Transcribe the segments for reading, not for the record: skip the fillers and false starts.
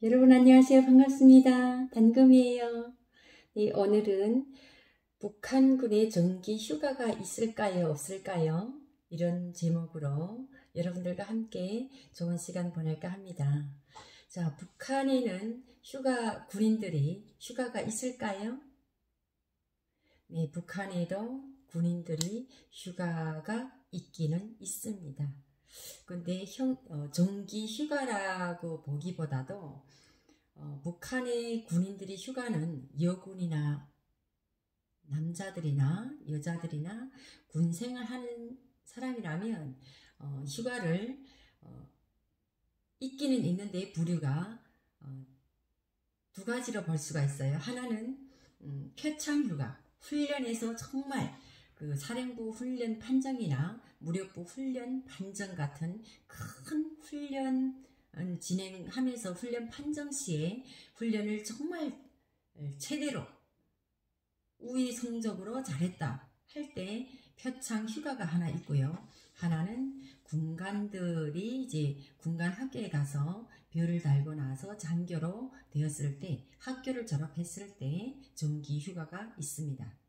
여러분 안녕하세요. 반갑습니다. 단금이에요. 네, 오늘은 북한군의 정기 휴가가 있을까요? 없을까요? 이런 제목으로 여러분들과 함께 좋은 시간 보낼까 합니다. 자, 북한에는 군인들이 휴가가 있을까요? 네, 북한에도 군인들이 휴가가 있기는 있습니다. 근데 정기 휴가라고 보기보다도 북한의 군인들이 휴가는 여군이나 남자들이나 여자들이나 군생활 하는 사람이라면 휴가를 있기는 있는데 부류가 두 가지로 볼 수가 있어요. 하나는 표창휴가, 훈련에서 정말 그 사령부 훈련 판정이나 무력부 훈련 판정 같은 큰 훈련 진행하면서 훈련 판정 시에 훈련을 정말 최대로 우위 성적으로 잘했다 할 때 표창 휴가가 하나 있고요. 하나는 군관들이 이제 군관 학교에 가서 별을 달고 나서 장교로 되었을 때, 학교를 졸업했을 때 정기 휴가가 있습니다.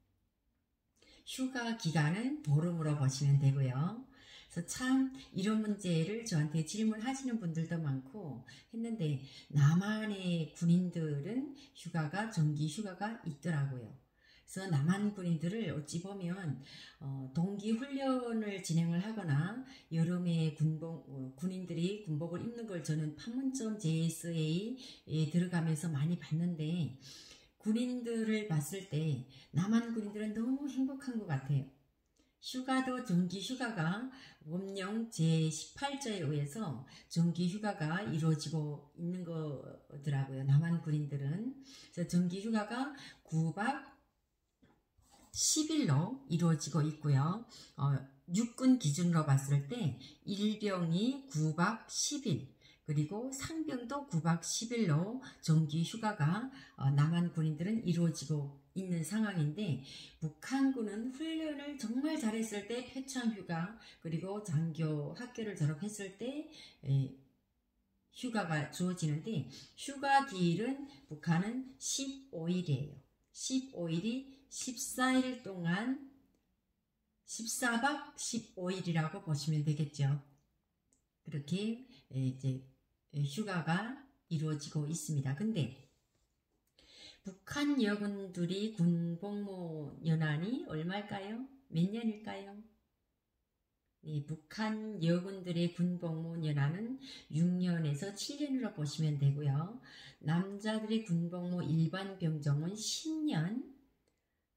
휴가 기간은 보름으로 보시면 되고요. 그래서 참 이런 문제를 저한테 질문하시는 분들도 많고 했는데, 남한의 군인들은 정기 휴가가 있더라고요. 그래서 남한 군인들을 어찌 보면 동기 훈련을 진행을 하거나 여름에 군인들이 군복을 입는 걸 저는 판문점 JSA에 들어가면서 많이 봤는데, 군인들을 봤을 때 남한 군인들은 너무 행복한 것 같아요. 휴가도 정기 휴가가 법령 제18조에 의해서 정기 휴가가 이루어지고 있는 거더라고요. 남한 군인들은. 그래서 정기 휴가가 9박 10일로 이루어지고 있고요. 육군 기준으로 봤을 때 일병이 9박 10일, 그리고 상병도 9박 10일로 정기 휴가가 남한 군인들은 이루어지고 있는 상황인데, 북한군은 훈련을 정말 잘했을 때 표창휴가, 그리고 장교 학교를 졸업했을 때 휴가가 주어지는데, 휴가 기일은 북한은 15일이에요. 15일이 14일 동안 14박 15일이라고 보시면 되겠죠. 그렇게 이제 휴가가 이루어지고 있습니다. 근데 북한 여군들이 군복무 연한이 얼마일까요? 몇 년일까요? 네, 북한 여군들의 군복무 연한은 6년에서 7년으로 보시면 되고요. 남자들의 군복무 일반 병종은 10년,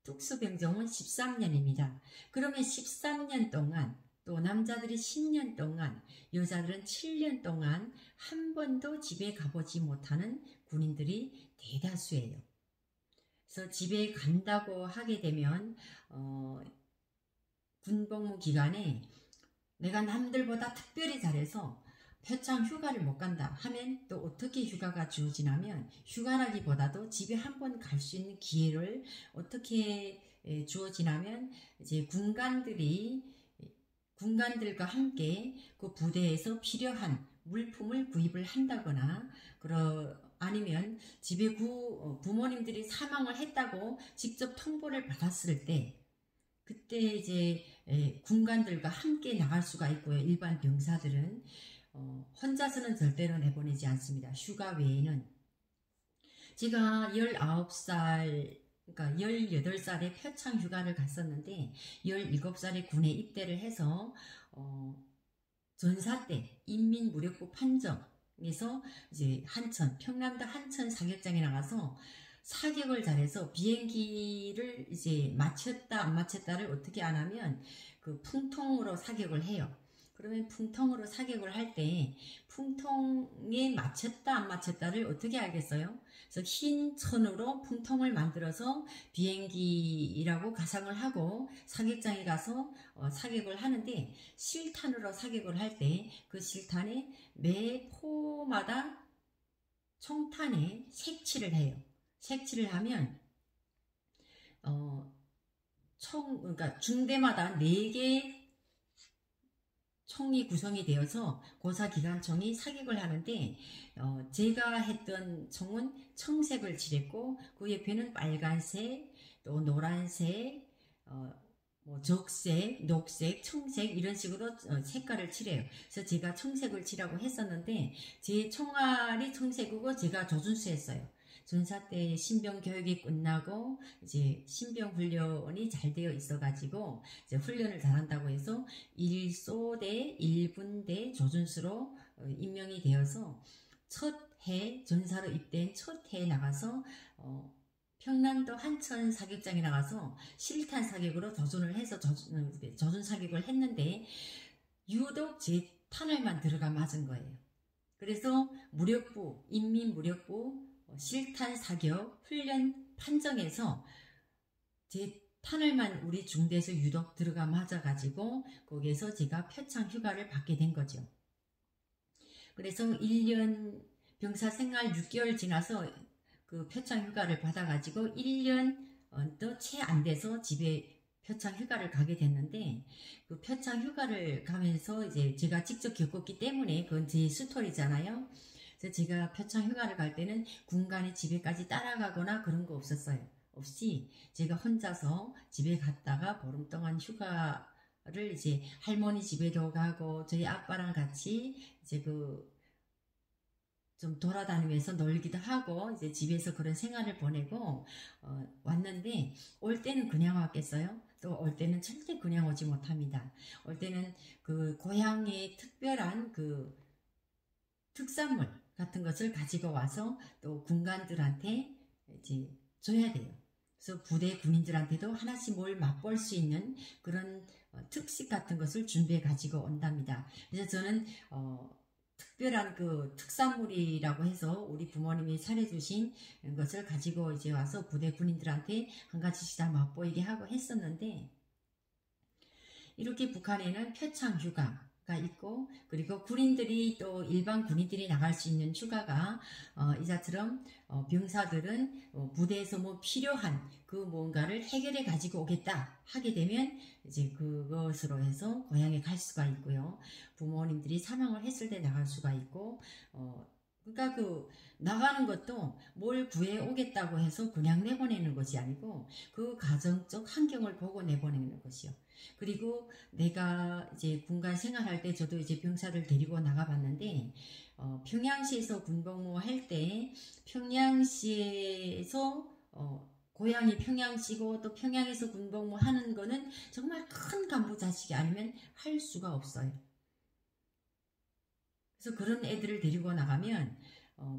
특수병종은 13년입니다. 그러면 13년 동안, 또 남자들이 10년 동안, 여자들은 7년 동안 한 번도 집에 가보지 못하는 군인들이 대다수예요. 그래서 집에 간다고 하게 되면 군복무 기간에 내가 남들보다 특별히 잘해서 표창 휴가를 못 간다 하면, 또 어떻게 휴가가 주어지냐면, 휴가라기보다도 집에 한 번 갈 수 있는 기회를 어떻게 주어지냐면, 이제 군관들과 함께 그 부대에서 필요한 물품을 구입을 한다거나, 아니면 집에 부모님들이 사망을 했다고 직접 통보를 받았을 때, 그때 이제 군관들과 함께 나갈 수가 있고요. 일반 병사들은 혼자서는 절대로 내보내지 않습니다. 휴가 외에는. 제가 19살, 그러니까 18살에 표창 휴가를 갔었는데, 17살에 군에 입대를 해서 전사 때 인민무력부 판정에서 이제 평남도 한천 사격장에 나가서 사격을 잘해서 비행기를 이제 맞췄다 안 맞췄다를 어떻게 안 하면 그 풍통으로 사격을 해요. 그러면 풍통으로 사격을 할 때 풍통에 맞췄다 안 맞췄다를 어떻게 알겠어요? 그래서 흰 천으로 풍통을 만들어서 비행기라고 가상을 하고 사격장에 가서 사격을 하는데, 실탄으로 사격을 할 때 그 실탄에 매 포마다 총탄에 색칠을 해요. 색칠을 하면 그러니까 중대마다 4개 총이 구성이 되어서 고사기관총이 사격을 하는데 제가 했던 총은 청색을 칠했고 그 옆에는 빨간색, 또 노란색, 뭐 적색, 녹색, 청색 이런 식으로 색깔을 칠해요. 그래서 제가 청색을 칠하고 했었는데 제 총알이 청색이고 제가 조준수했어요. 전사 때 신병 교육이 끝나고 이제 신병 훈련이 잘 되어 있어가지고 이제 훈련을 잘한다고 해서 1소대 1분대 조준수로 임명이 되어서 첫 해 전사로 입대한 첫 해에 나가서 평남도 한천 사격장에 나가서 실탄 사격으로 조준을 해서 조준 사격을 했는데 유독 제 탄알만 들어가 맞은 거예요. 그래서 무력부, 인민무력부 실탄 사격 훈련 판정에서 제 탄알만 우리 중대에서 유독 들어가 맞아가지고 거기에서 제가 표창 휴가를 받게 된 거죠. 그래서 1년 병사 생활 6개월 지나서 그 표창 휴가를 받아가지고 1년도 채 안 돼서 집에 표창 휴가를 가게 됐는데 그 표창 휴가를 가면서 이제 제가 직접 겪었기 때문에 그건 제 스토리잖아요. 그래서 제가 표창 휴가를 갈 때는 군간이 집에까지 따라가거나 그런 거 없었어요. 없이 제가 혼자서 집에 갔다가 보름 동안 휴가를 이제 할머니 집에도 가고 저희 아빠랑 같이 이제 좀 돌아다니면서 놀기도 하고 이제 집에서 그런 생활을 보내고 왔는데 올 때는 그냥 왔겠어요? 또 올 때는 절대 그냥 오지 못합니다. 올 때는 그 고향의 특별한 그 특산물 같은 것을 가지고 와서 또 군관들한테 이제 줘야 돼요. 그래서 부대 군인들한테도 하나씩 뭘 맛볼 수 있는 그런 특식 같은 것을 준비해 가지고 온답니다. 그래서 저는 특별한 그 특산물이라고 해서 우리 부모님이 차려주신 것을 가지고 이제 와서 부대 군인들한테 한 가지씩 다 맛보이게 하고 했었는데 이렇게 북한에는 표창 휴가가 있고 그리고 군인들이 또 일반 군인들이 나갈 수 있는 휴가가 이자처럼 병사들은 부대에서 뭐 필요한 그 뭔가를 해결해 가지고 오겠다 하게 되면 이제 그것으로 해서 고향에 갈 수가 있고요. 부모님들이 사망을 했을 때 나갈 수가 있고 그러니까 그 나가는 것도 뭘 구해 오겠다고 해서 그냥 내보내는 것이 아니고 그 가정적 환경을 보고 내보내는 것이요. 그리고 내가 이제 군간 생활할 때 저도 이제 병사를 데리고 나가봤는데 평양시에서 군복무할 때 평양시에서 고향이 평양시고 또 평양에서 군복무하는 거는 정말 큰 간부 자식이 아니면 할 수가 없어요. 그래서 그런 애들을 데리고 나가면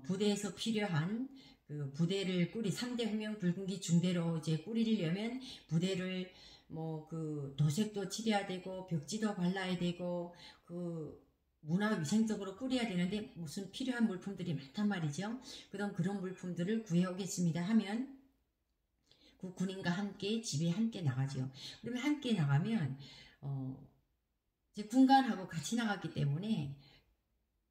부대에서 필요한 그 부대를 3대 혁명 붉은기 중대로 이제 꾸리려면 부대를 뭐 그 도색도 칠해야 되고 벽지도 발라야 되고 그 문화위생적으로 꾸려야 되는데 무슨 필요한 물품들이 많단 말이죠. 그럼 그런 물품들을 구해오겠습니다 하면 그 군인과 함께 집에 함께 나가죠. 그러면 함께 나가면 이제 군관하고 같이 나갔기 때문에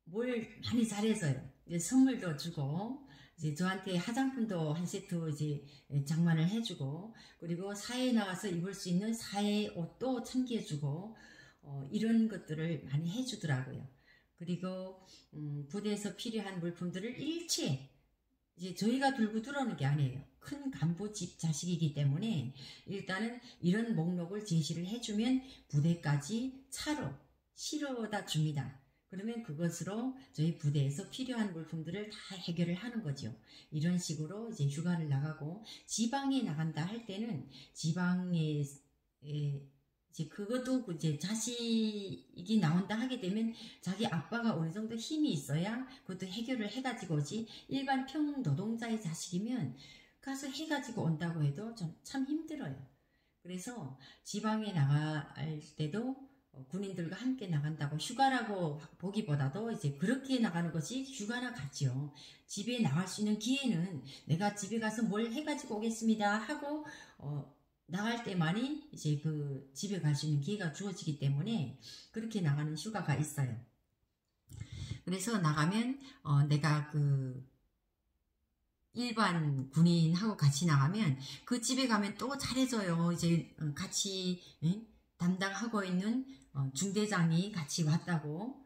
뭘 많이 잘해서요. 이제 선물도 주고 이제 저한테 화장품도 한 세트 이제 장만을 해주고 그리고 사회에 나가서 입을 수 있는 사회 옷도 챙겨주고 이런 것들을 많이 해주더라고요. 그리고 부대에서 필요한 물품들을 일체 이제 저희가 들고 들어오는 게 아니에요. 큰 간부 집 자식이기 때문에 일단은 이런 목록을 제시를 해주면 부대까지 차로 실어다 줍니다. 그러면 그것으로 저희 부대에서 필요한 물품들을 다 해결을 하는 거죠. 이런 식으로 이제 휴가를 나가고 지방에 나간다 할 때는 지방에 이제 그것도 이제 자식이 나온다 하게 되면 자기 아빠가 어느 정도 힘이 있어야 그것도 해결을 해가지고 오지 일반 평노동자의 자식이면 가서 해가지고 온다고 해도 참 힘들어요. 그래서 지방에 나갈 때도 군인들과 함께 나간다고 휴가라고 보기보다도 이제 그렇게 나가는 것이 휴가나 같죠. 집에 나갈 수 있는 기회는 내가 집에 가서 뭘 해가지고 오겠습니다 하고 나갈 때만이 이제 그 집에 갈 수 있는 기회가 주어지기 때문에 그렇게 나가는 휴가가 있어요. 그래서 나가면 내가 그 일반 군인하고 같이 나가면 그 집에 가면 또 잘해줘요. 이제 같이 담당하고 있는 중대장이 같이 왔다고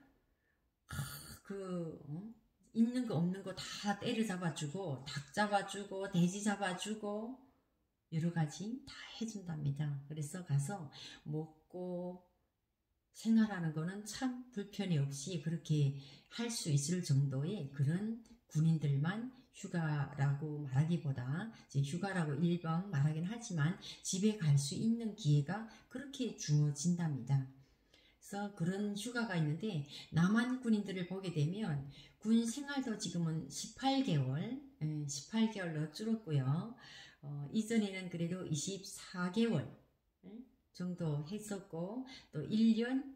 있는 거 없는 거 다 때려잡아주고 닭 잡아주고 돼지 잡아주고 여러 가지 다 해준답니다. 그래서 가서 먹고 생활하는 거는 참 불편이 없이 그렇게 할 수 있을 정도의 그런 군인들만 휴가라고 말하기보다 이제 휴가라고 일방 말하긴 하지만 집에 갈 수 있는 기회가 그렇게 주어진답니다. 그래서 그런 휴가가 있는데 남한 군인들을 보게 되면 군 생활도 지금은 18개월, 18개월로 줄었고요. 이전에는 그래도 24개월 정도 했었고 또 1년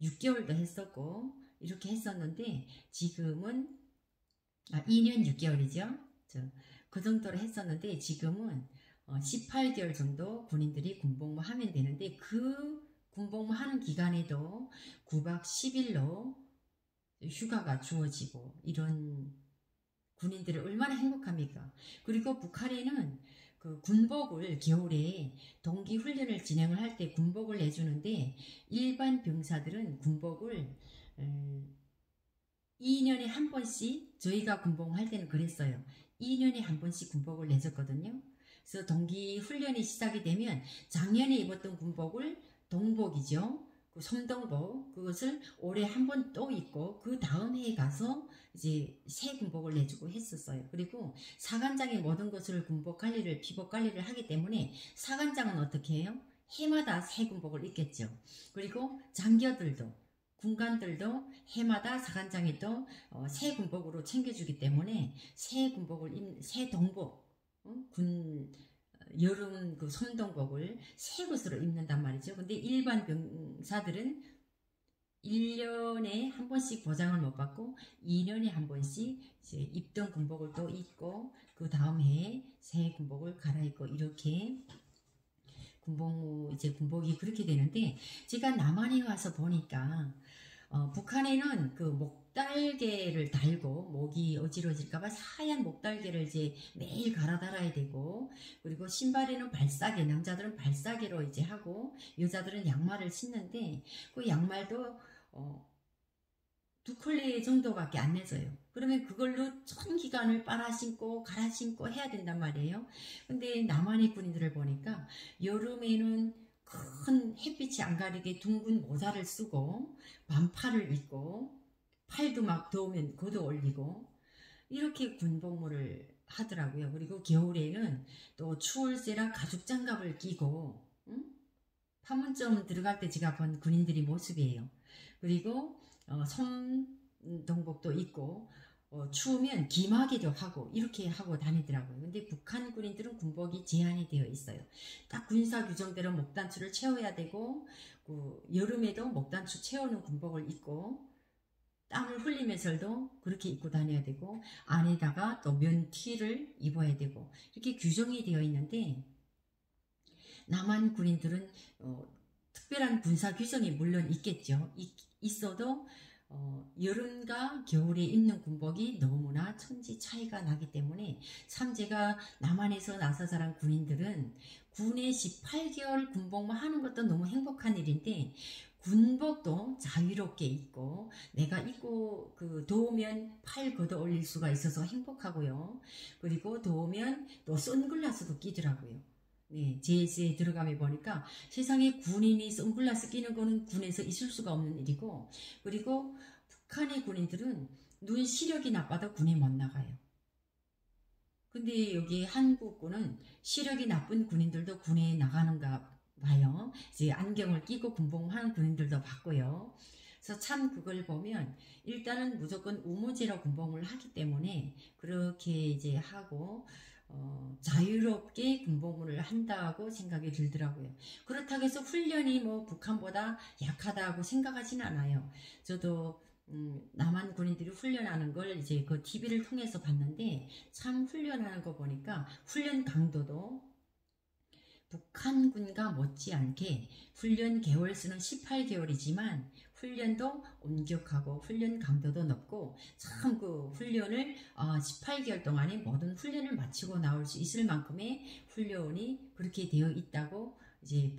6개월도 했었고 이렇게 했었는데 지금은 2년 6개월이죠. 그 정도로 했었는데 지금은 18개월 정도 군인들이 군복무 하면 되는데 그 군복무 하는 기간에도 9박 10일로 휴가가 주어지고 이런 군인들이 얼마나 행복합니까? 그리고 북한에는 그 군복을 겨울에 동기훈련을 진행을 할 때 군복을 내주는데 일반 병사들은 군복을 2년에 한 번씩 저희가 군복할 때는 그랬어요. 2년에 한 번씩 군복을 내줬거든요. 그래서 동기훈련이 시작이 되면 작년에 입었던 군복을 동복이죠. 그 섬동복 그것을 올해 한 번 또 입고 그 다음 해에 가서 이제 새 군복을 내주고 했었어요. 그리고 사관장이 모든 것을 군복 관리를 피복 관리를 하기 때문에 사관장은 어떻게 해요? 해마다 새 군복을 입겠죠. 그리고 장교들도 군관들도 해마다 사관장이 또 새 군복으로 챙겨주기 때문에 새 군복을 새 동복 군 여름 그 손동복을 새 것으로 입는단 말이죠. 근데 일반 병사들은 1년에 한 번씩 보장을 못 받고 2년에 한 번씩 이제 입던 군복을 또 입고 그 다음 해에 새 군복을 갈아입고 이렇게 군복이 그렇게 되는데 제가 남한에 와서 보니까 북한에는 그 목달개를 달고 목이 어지러질까봐 하얀 목달개를 이제 매일 갈아 달아야 되고 그리고 신발에는 발사개 남자들은 발사개로 이제 하고 여자들은 양말을 신는데 그 양말도 2컬레 정도밖에 안 내줘요. 그러면 그걸로 전 기간을 빨아 신고 갈아 신고 해야 된단 말이에요. 근데 남한의 군인들을 보니까 여름에는 큰 햇빛이 안 가리게 둥근 모자를 쓰고 반팔을 입고 팔도 막 더우면 걷어 올리고 이렇게 군복무를 하더라고요. 그리고 겨울에는 또 추울세라 가죽 장갑을 끼고 판문점 들어갈 때 제가 본 군인들이 모습이에요. 그리고 섬동복도 입고 추우면 기마개도 하고 이렇게 하고 다니더라고요. 근데 북한 군인들은 군복이 제한이 되어 있어요. 딱 군사 규정대로 목단추를 채워야 되고 여름에도 목단추 채우는 군복을 입고 땀을 흘리면서도 그렇게 입고 다녀야 되고 안에다가 또 면티를 입어야 되고 이렇게 규정이 되어 있는데 남한 군인들은 특별한 군사 규정이 물론 있겠죠. 있어도 여름과 겨울에 입는 군복이 너무나 천지 차이가 나기 때문에 참 제가 남한에서 나서 자란 군인들은 군에 18개월 군복만 하는 것도 너무 행복한 일인데 군복도 자유롭게 입고 내가 입고 더우면 팔 걷어 올릴 수가 있어서 행복하고요. 그리고 더우면 또 선글라스도 끼더라고요. 네, JS에 들어가면 보니까 세상에 군인이 선글라스 끼는 거는 군에서 있을 수가 없는 일이고 그리고 북한의 군인들은 눈 시력이 나빠도 군에 못 나가요. 근데 여기 한국군은 시력이 나쁜 군인들도 군에 나가는가 봐요. 이제 안경을 끼고 군복무하는 군인들도 봤고요. 그래서 참 그걸 보면 일단은 무조건 우무제로 군복무를 하기 때문에 그렇게 이제 하고 자유롭게 군복무를 한다고 생각이 들더라고요. 그렇다고 해서 훈련이 뭐 북한보다 약하다고 생각하지는 않아요. 저도 남한 군인들이 훈련하는 걸 이제 그 TV를 통해서 봤는데 참 훈련하는 거 보니까 훈련 강도도 북한군과 못지않게 훈련 개월 수는 18개월이지만 훈련도 엄격하고 훈련 강도도 높고 참 그 훈련을 18개월 동안에 모든 훈련을 마치고 나올 수 있을 만큼의 훈련이 그렇게 되어 있다고 이제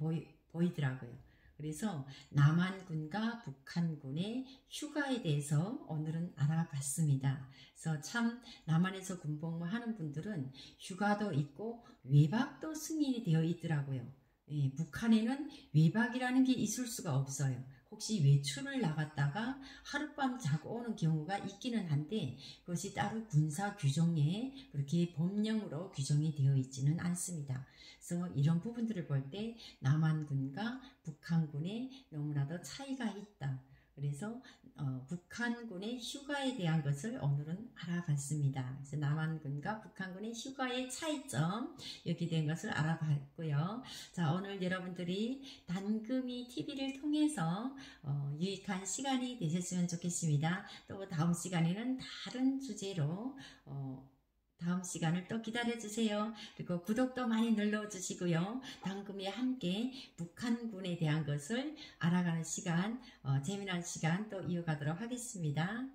보이더라고요. 그래서 남한군과 북한군의 휴가에 대해서 오늘은 알아봤습니다. 그래서 참 남한에서 군복무 하는 분들은 휴가도 있고 외박도 승인이 되어 있더라고요. 예, 북한에는 외박이라는 게 있을 수가 없어요. 혹시 외출을 나갔다가 하룻밤 자고 오는 경우가 있기는 한데 그것이 따로 군사 규정에 그렇게 법령으로 규정이 되어 있지는 않습니다. 그래서 이런 부분들을 볼 때 남한군과 북한군에 너무나도 차이가 있다. 그래서 북한군의 휴가에 대한 것을 오늘은 알아봤습니다. 그래서 남한군과 북한군의 휴가의 차이점 이렇게 된 것을 알아봤고요. 자, 오늘 여러분들이 단금이 TV를 통해서 유익한 시간이 되셨으면 좋겠습니다. 또 다음 시간에는 다른 주제로 다음 시간을 또 기다려주세요. 그리고 구독도 많이 눌러주시고요. 당금에 함께 북한군에 대한 것을 알아가는 시간, 재미난 시간 또 이어가도록 하겠습니다.